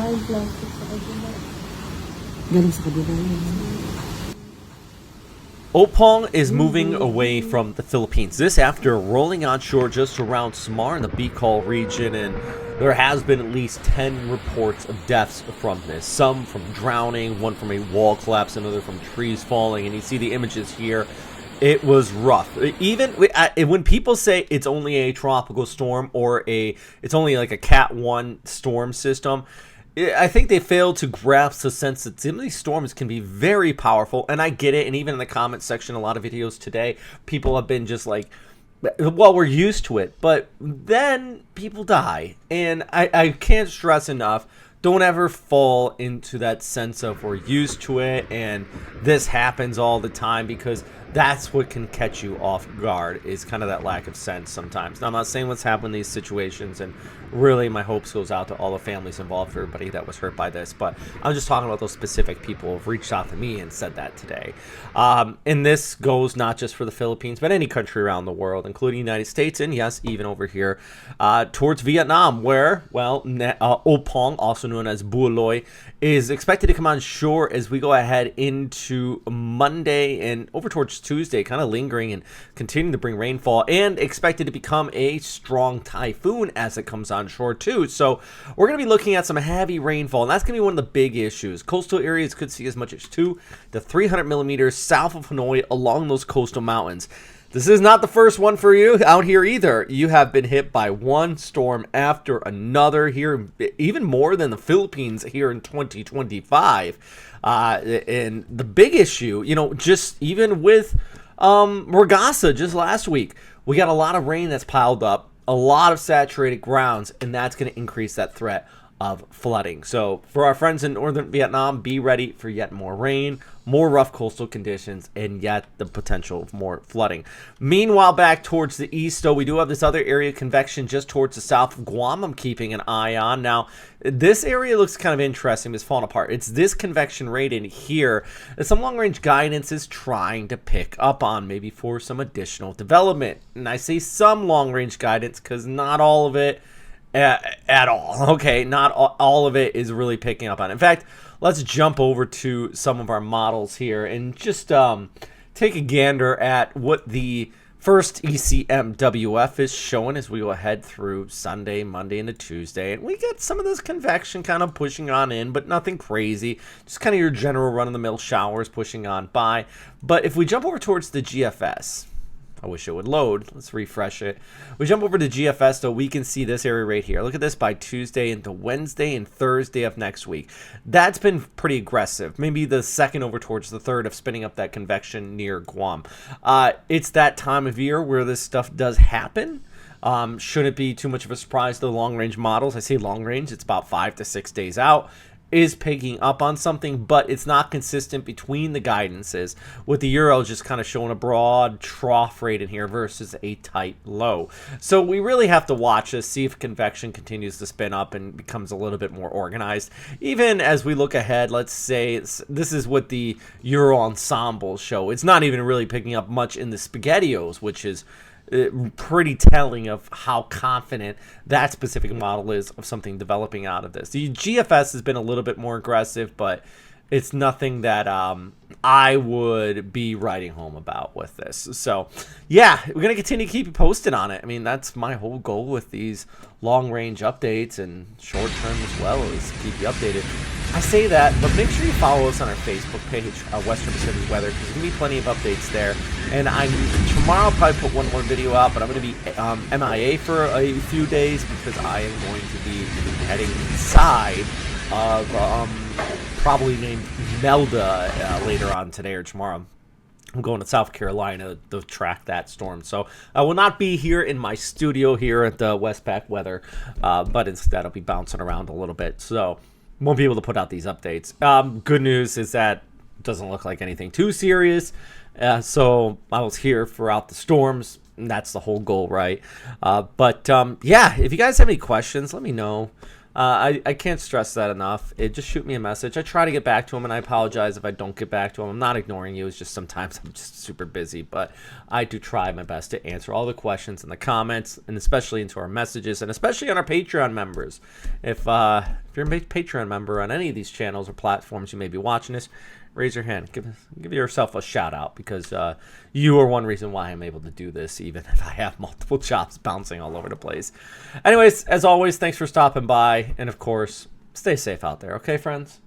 yung plastic sa kabila. Galing sa kabila yun. Opong is moving away from the Philippines. This after rolling onshore just around Samar in the Bicol region, and there has been at least 10 reports of deaths from this. Some from drowning, one from a wall collapse, another from trees falling, and you see the images here. It was rough. Even when people say it's only a tropical storm or it's only like a Cat 1 storm system, I think they failed to grasp the sense that some of these storms can be very powerful, and I get it. And even in the comment section, a lot of videos today, people have been just like, well, we're used to it, but then people die, and I can't stress enough, don't ever fall into that sense of we're used to it and this happens all the time, because that's what can catch you off guard, is kind of that lack of sense sometimes. Now, I'm not saying what's happened in these situations, and really my hopes goes out to all the families involved, for everybody that was hurt by this, but I'm just talking about those specific people who have reached out to me and said that today. And this goes not just for the Philippines, but any country around the world, including the United States, and yes, even over here towards Vietnam, where, well, Opong, also known as Bualoi, is expected to come on shore as we go ahead into Monday and over towards Tuesday, kind of lingering and continuing to bring rainfall, and expected to become a strong typhoon as it comes on shore too. So we're going to be looking at some heavy rainfall, and that's going to be one of the big issues. Coastal areas could see as much as 200 to 300 millimeters south of Hanoi along those coastal mountains. This is not the first one for you out here either. You have been hit by one storm after another here, even more than the Philippines here in 2025. And the big issue, just even with Regasa just last week, we got a lot of rain that's piled up, a lot of saturated grounds, and that's going to increase that threat of flooding. So for our friends in northern Vietnam, be ready for yet more rain, more rough coastal conditions, and yet the potential of more flooding. Meanwhile, back towards the east, though, we do have this other area of convection just towards the south of Guam I'm keeping an eye on. Now, this area looks kind of interesting. It's falling apart. It's this convection rate in here that some long-range guidance is trying to pick up on, maybe for some additional development. And I say some long-range guidance because not all of it at all. Okay, not all of it is really picking up on it. In fact, let's jump over to some of our models here and just take a gander at what the first ECMWF is showing as we go ahead through Sunday, Monday, into Tuesday. And we get some of this convection kind of pushing on in, but nothing crazy. Just kind of your general run-of-the-mill showers pushing on by. But if we jump over towards the GFS, I wish it would load. Let's refresh it. We jump over to GFS, though, we can see this area right here. Look at this by Tuesday into Wednesday and Thursday of next week. That's been pretty aggressive. Maybe the second over towards the third of spinning up that convection near Guam. It's that time of year where this stuff does happen. Shouldn't be too much of a surprise to the long-range models. I say long-range, it's about 5 to 6 days out. Is picking up on something, but it's not consistent between the guidances, with the Euro just kind of showing a broad trough rate in here versus a tight low. So we really have to watch this, see if convection continues to spin up and becomes a little bit more organized. Even as we look ahead, let's say this is what the Euro ensembles show. It's not even really picking up much in the SpaghettiOs, which is pretty telling of how confident that specific model is of something developing out of this. The GFS has been a little bit more aggressive, but it's nothing that I would be writing home about with this. So, yeah, we're going to continue to keep you posted on it. I mean, that's my whole goal with these long-range updates, and short-term as well, is keep you updated. I say that, but make sure you follow us on our Facebook page, Western Pacific Weather, because there's going to be plenty of updates there. And tomorrow I'll probably put one more video out, but I'm going to be MIA for a few days because I am going to be heading inside of probably named Melda later on today or tomorrow. I'm going to South Carolina to track that storm. So I will not be here in my studio here at the Westpac Weather, but instead I'll be bouncing around a little bit. So won't be able to put out these updates. Good news is that it doesn't look like anything too serious. So I was here throughout the storms. And that's the whole goal, right? Yeah, if you guys have any questions, let me know. I can't stress that enough. Just shoot me a message. I try to get back to them, and I apologize if I don't get back to them. I'm not ignoring you. It's just sometimes I'm just super busy, but I do try my best to answer all the questions in the comments, and especially into our messages, and especially on our Patreon members. If If you're a Patreon member on any of these channels or platforms you may be watching this, raise your hand. Give yourself a shout out, because you are one reason why I'm able to do this, even if I have multiple chops bouncing all over the place. Anyways, as always, thanks for stopping by. And of course, stay safe out there. Okay, friends?